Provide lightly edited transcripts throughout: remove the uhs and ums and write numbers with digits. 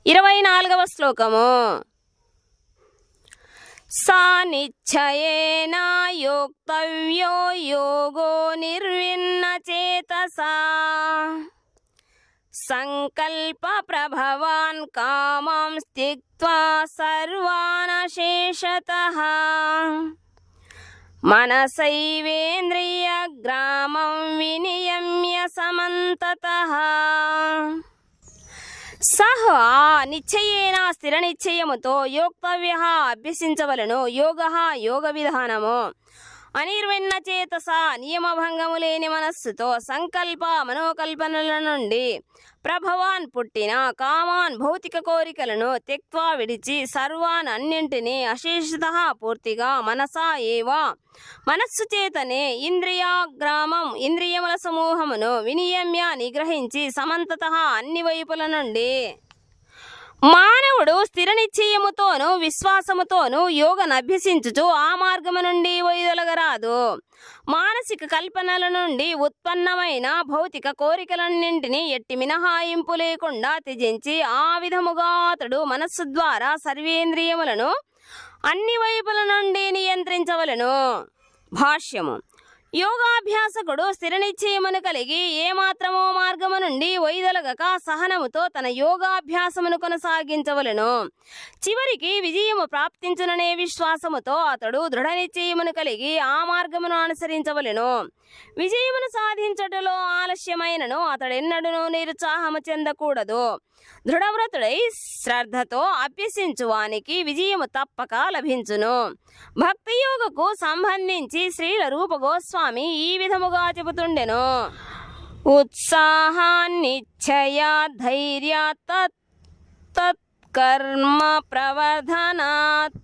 24వ శ్లోకము. సానిశ్చయేన యోక్తవ్యో యోగో నిర్విన్నచేతసా సంకల్ప ప్రభవాన్ కామాం త్యక్త్వా సర్వానశేషతః మనసైవేంద్రియగ్రామం వినియమ్య సమంతతః. సహ నిశ్చయేన స్థిర నిశ్చయముతో యోక్తవ్య అభ్యసించవలను. యోగ యోగ విధానము. అనిర్విన్న చేతస నియమభంగము లేని మనస్సుతో సంకల్ప మనోకల్పనల నుండి ప్రభవాన్ పుట్టిన కామాన్ భౌతిక కోరికలను త్యక్త్వా విడిచి సర్వాన్ అన్నింటినీ అశేషత పూర్తిగా మనసా ఏవా మనస్సు చేతనే ఇంద్రియాగ్రామం ఇంద్రియముల సమూహమును వినియమ్య నిగ్రహించి సమంతత అన్ని వైపుల నుండి మానవుడు స్థిర నిశ్చయముతోనూ విశ్వాసముతోనూ యోగను అభ్యసించుచు ఆ మార్గము నుండి వైదొలగరాదు. మానసిక కల్పనల నుండి ఉత్పన్నమైన భౌతిక కోరికలన్నింటినీ ఎట్టి మినహాయింపు లేకుండా త్యజించి ఆ విధముగా అతడు మనస్సు ద్వారా సర్వేంద్రియములను అన్ని వైపుల నుండి నియంత్రించవలెను. భాష్యము. యోగాభ్యాసకుడు స్థిర నిశ్చయమును కలిగి ఏమాత్రమో మార్గము నుండి వైదొలగక సహనముతో తన యోగాభ్యాసమును కొనసాగించవలెను. చివరికి విజయము ప్రాప్తించుననే విశ్వాసముతో అతడు దృఢ నిశ్చయమును కలిగి ఆ మార్గమును అనుసరించవలెను. విజయమును సాధించటలో ఆలస్యమైనను అతడెన్నడూ నిరుత్సాహము చెందకూడదు. దృఢవ్రతుడై శ్రద్ధతో అభ్యసించువానికి విజయము తప్పక లభించును. భక్తి యోగకు సంబంధించి శ్రీల రూప గోస్వామి ఈ విధముగా చెబుతుండెను. ఉత్సాహాన్నిశ్చయ ధైర్య తత్కర్మ ప్రవర్ధనాత్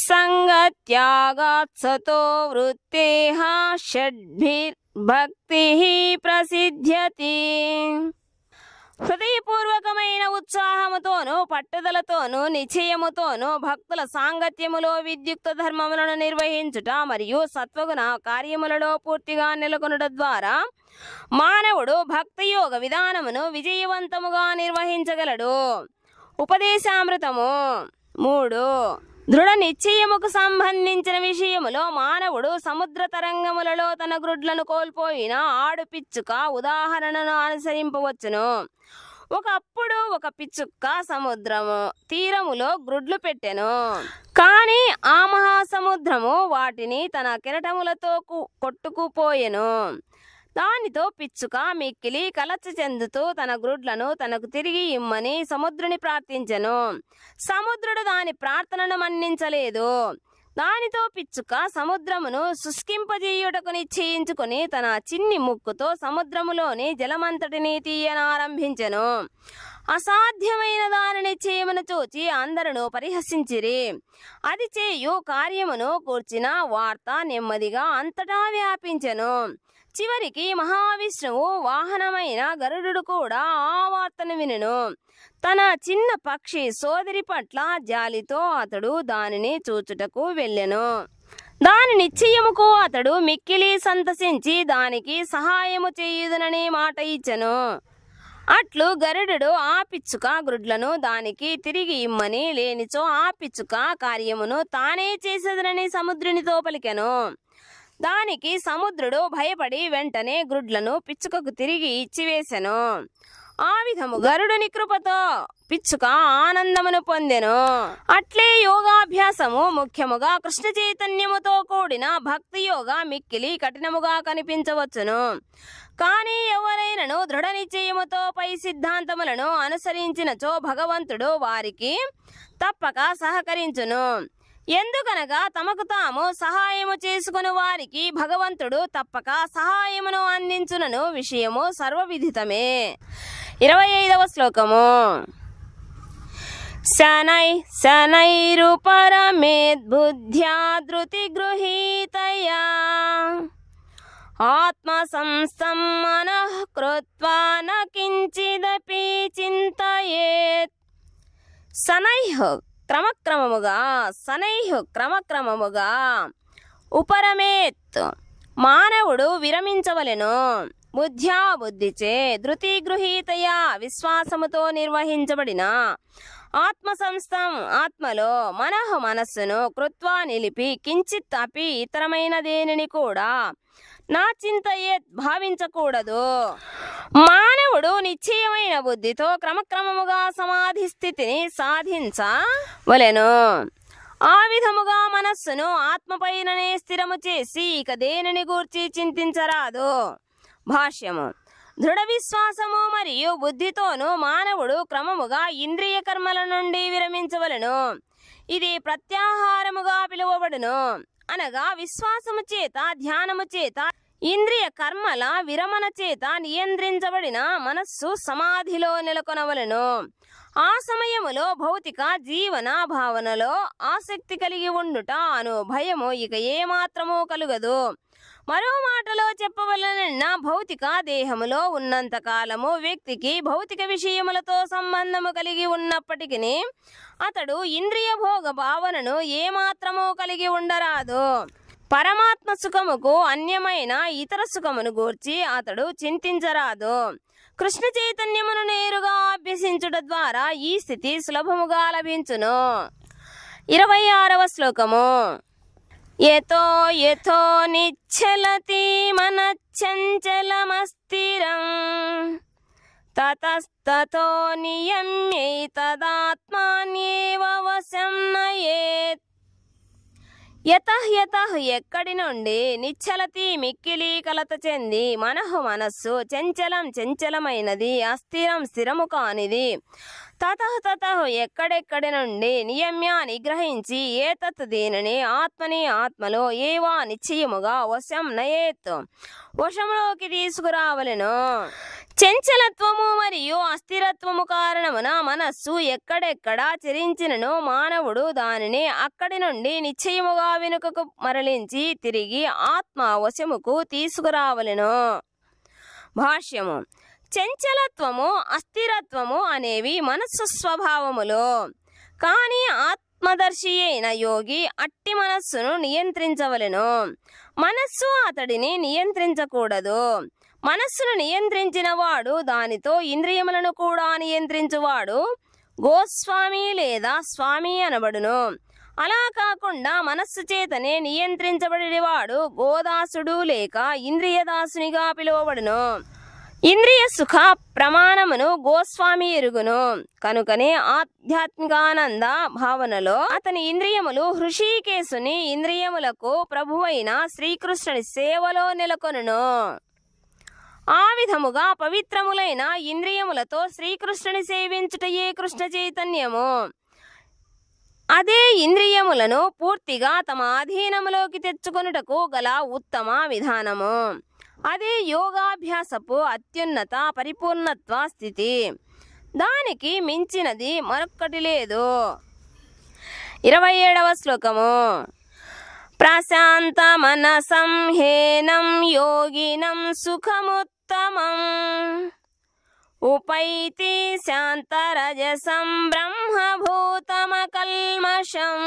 సంగత్యాగాత్ సతో వృత్తేః షడ్భిర్భక్తిః ప్రసిద్ధ్యతి. హృదయపూర్వకమైన ఉత్సాహముతోనూ పట్టుదలతోనూ నిశ్చయముతోనూ భక్తుల సాంగత్యములో విద్యుక్త ధర్మములను నిర్వహించుట మరియు సత్వగుణ కార్యములలో పూర్తిగా నెలకొనుట ద్వారా మానవుడు భక్తి యోగ విధానమును విజయవంతముగా నిర్వహించగలడు. ఉపదేశామృతము 3. దృఢ నిశ్చయముకు సంబంధించిన విషయములో మానవుడు సముద్ర తరంగములలో తన గ్రుడ్లను కోల్పోయిన ఆడుపిచ్చుక ఉదాహరణను అనుసరింపవచ్చును. ఒకప్పుడు ఒక పిచ్చుక్క సముద్రము తీరములో గ్రుడ్లు పెట్టెను. కానీ ఆ మహాసముద్రము వాటిని తన కెరటములతో కొట్టుకుపోయెను. దానితో పిచ్చుక మిక్కిలి కలత చెందుతూ తన గ్రుడ్లను తనకు తిరిగి ఇమ్మని సముద్రుని ప్రార్థించెను. సముద్రుడు దాని ప్రార్థనను మన్నించలేదు. దానితో పిచ్చుక సముద్రమును శుష్కింపజేయుటకు నిశ్చయించుకుని తన చిన్ని ముక్కుతో సముద్రములోని జలమంతటిని తీయనారంభించెను. అసాధ్యమైన దానిని చేయమని చూచి అందరూ పరిహసించిరి. అది చేయు కార్యమును కూర్చిన వార్త నెమ్మదిగా అంతటా వ్యాపించెను. చివరికి మహావిష్ణువు వాహనమైన గరుడు కూడా ఆ వార్తను వినెను. తన చిన్న పక్షి సోదరి పట్ల జాలితో అతడు దానిని చూచుటకు వెళ్ళెను. దాని నిశ్చయముకు అతడు మిక్కిలి సంతసించి దానికి సహాయము చేయుదునని మాట ఇచ్చెను. అట్లు గరుడు ఆ పిచ్చుక గ్రుడ్లను దానికి తిరిగి ఇమ్మని లేనిచో ఆ పిచ్చుక కార్యమును తానే చేసేదనని సముద్రునితో పలికెను. దానికి సముద్రుడు భయపడి వెంటనే గ్రుడ్లను పిచ్చుకకు తిరిగి ఇచ్చివేశెను. ఆ విధము గరుడుని కృపతో పిచ్చుక ఆనందమును పొందెను. అట్లే యోగాభ్యాసము ముఖ్యముగా కృష్ణ చైతన్యముతో కూడిన భక్తి యోగ మిక్కిలి కఠినముగా కనిపించవచ్చును. కానీ ఎవరైనను దృఢ నిశ్చయముతో పై సిద్ధాంతములను అనుసరించినచో భగవంతుడు వారికి తప్పక సహకరించును. ఎందుకనగా తమకు తాము సహాయము చేసుకుని వారికి భగవంతుడు తప్పక సహాయమును అందించునను విషయము సర్వవిదితమే. 25వ శ్లోకము. శనై శనైరుపరమేద్బుద్ధ్యా ధృతి గృహీతయా ఆత్మ సంస్థం మనః కృత్వా న కించిదపి చింతయేత్. శనైః క్రమక్రమముగా ఉపరమేత్ మానవుడు విరమించవలెను. బుద్ధ్యా బుద్ధిచే ధృతి గృహీతయా విశ్వాసముతో నిర్వహించబడిన ఆత్మ సంస్థం ఆత్మలో మనస్సును కృత్వా నిలిపి కించిత్ అపి ఇతరమైన దేనిని కూడా నా చింతయే భావించకూడదు. మానవుడు నిశ్చయమైన బుద్ధితో క్రమక్రమముగా సమాధి స్థితిని సాధించవలెను. ఆ విధముగా మనస్సును ఆత్మపైననే స్థిరము చేసి ఇక దేనిని గూర్చి చింతించరాదు. భాష్యము. దృఢ విశ్వాసము మరియు బుద్ధితోనూ మానవుడు క్రమముగా ఇంద్రియ కర్మల నుండి విరమించవలెను. ఇది ప్రత్యాహారముగా పిలువబడును. అనగా విశ్వాసము చేత ధ్యానము చేత ఇంద్రియ కర్మల విరమణ చేత నియంత్రించబడిన మనస్సు సమాధిలో నెలకొనవలెను. ఆ సమయములో భౌతిక జీవన భావనలో ఆసక్తి కలిగి ఉండుట అను భయము ఇక ఏమాత్రము కలుగదు. మరో మాటలో చెప్పవలనన్నా భౌతిక దేహములో ఉన్నంత కాలము వ్యక్తికి భౌతిక విషయములతో సంబంధము కలిగి ఉన్నప్పటికీ అతడు ఇంద్రియ భోగ భావనను ఏమాత్రము కలిగి ఉండరాదు. పరమాత్మ సుఖముకు అన్యమైన ఇతర సుఖమును గూర్చి అతడు చింతించరాదు. కృష్ణ చైతన్యమును నేరుగా అభ్యసించుట ద్వారా ఈ స్థితి సులభముగా లభించును. 26వ శ్లోకము. యతో యథో నిశ్చలతి మనశ్చంచలమస్థిరం తతస్తతో నియమ్యైతదాత్మాన్యేవ వశం నయేత్. యతః ఎక్కడి నుండి నిశ్చలతి మిక్కిలి కలత చెంది మనస్సు చంచలమైనది అస్థిరం స్థిరము కానిది. తతః ఎక్కడెక్కడి నుండి నియమ్య నిగ్రహించి ఏతత్ దీనిని ఆత్మలో ఏవా నిశ్చయముగా వశం నయేత్ వశంలోకి తీసుకురావలెను. చంచలత్వము మరియు అస్థిరత్వము కారణమున మనస్సు ఎక్కడెక్కడ చరించినను మానవుడు దానిని అక్కడి నుండి నిశ్చయముగా వెనుకకు మరలించి తిరిగి ఆత్మ వశముకు తీసుకురావలెను. భాష్యము. చంచలత్వము అస్థిరత్వము అనేవి మనస్సు స్వభావములు. కానీ ఆత్మదర్శి అయిన యోగి అట్టి మనస్సును నియంత్రించవలెను. మనస్సు అతడిని నియంత్రించకూడదు. మనస్సును నియంత్రించిన వాడు దానితో ఇంద్రియములను కూడా నియంత్రించువాడు గోస్వామి లేదా స్వామి అనబడును. అలా కాకుండా మనస్సు చేతనే నియంత్రించబడినవాడు గోదాసుడు లేక ఇంద్రియదాసునిగా పిలువబడును. ఇంద్రియ సుఖ ప్రమాణమును గోస్వామి ఎరుగును. కనుకనే ఆధ్యాత్మికానంద భావనలో అతని ఇంద్రియములు హృషికేశుని ఇంద్రియములకు ప్రభువైన శ్రీకృష్ణుని సేవలో నెలకొనును. ఆ విధముగా పవిత్రములైన ఇంద్రియములతో శ్రీకృష్ణుని సేవించుటయే కృష్ణ చైతన్యము. అదే ఇంద్రియములను పూర్తిగా తమ అధీనములోకి తెచ్చుకొనుటకు గల ఉత్తమ విధానము. అదే యోగాభ్యాసపు అత్యున్నత పరిపూర్ణత్వ స్థితి. దానికి మించినది మరొక్కటి లేదు. 27వ శ్లోకము. ప్రశాంత మనసం హేనం యోగినం సుఖముత్తమం ఉపైతి శాంతరజసం బ్రహ్మభూతమకల్మషం.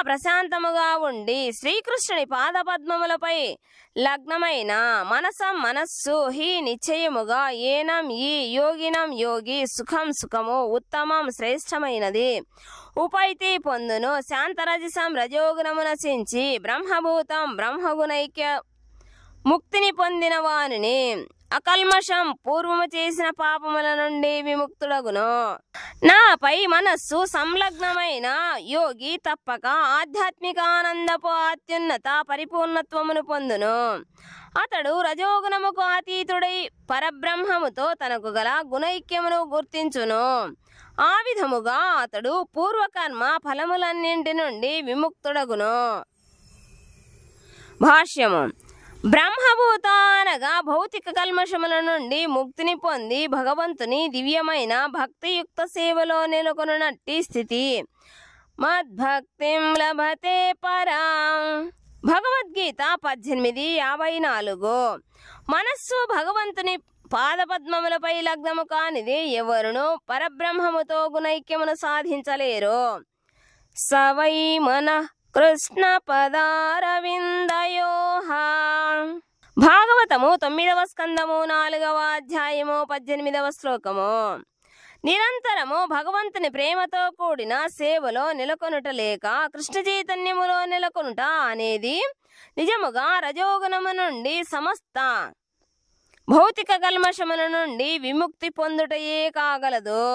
ప్రశాంతముగా ఉండి శ్రీకృష్ణుని పాదపద్మములపై లగ్నమైన మనస్సు హి నిశ్చయముగా ఏనం ఈ యోగినం యోగి సుఖము ఉత్తమం శ్రేష్టమైనది ఉపైతి పొందును శాంతరజసం రజోగుణము నశించి బ్రహ్మభూతం బ్రహ్మగుణైక్య ముక్తిని పొందిన వానిని అకల్మషం పూర్వము చేసిన పాపముల నుండి విముక్తుడగును. నాపై మనస్సు సంలగ్నమైన యోగి తప్పక ఆధ్యాత్మిక ఆనందపు అత్యున్నత పరిపూర్ణత్వమును పొందును. అతడు రజోగుణముకు అతీతుడై పరబ్రహ్మముతో తనకు గల గుణైక్యమును గుర్తించును. ఆ విధముగా అతడు పూర్వకర్మ ఫలములన్నింటి నుండి విముక్తుడగును. భాష్యము. బ్రహ్మభూత అనగా భౌతిక కల్మషముల నుండి ముక్తిని పొంది భగవంతుని దివ్యమైన భక్తియుక్త సేవలో నెలకొనున్నట్టి స్థితి. మద్భక్తిం లభతే పరాం. భగవద్గీత 18:54. మనస్సు భగవంతుని పాదపద్మములపై లగ్నము కానిది ఎవరును పరబ్రహ్మముతో గుణైక్యమును సాధించలేరు. సవై మన కృష్ణ పదారవిందయోః. భాగవతము 9వ స్కందము 4వ అధ్యాయము 18వ శ్లోకము. నిరంతరము భగవంతుని ప్రేమతో కూడిన సేవలో నెలకొనుట లేక కృష్ణ చైతన్యములో నెలకొనుట అనేది నిజముగా రజోగుణము నుండి సమస్త భౌతిక కల్మషముల నుండి విముక్తి పొందుటయే కాగలదు.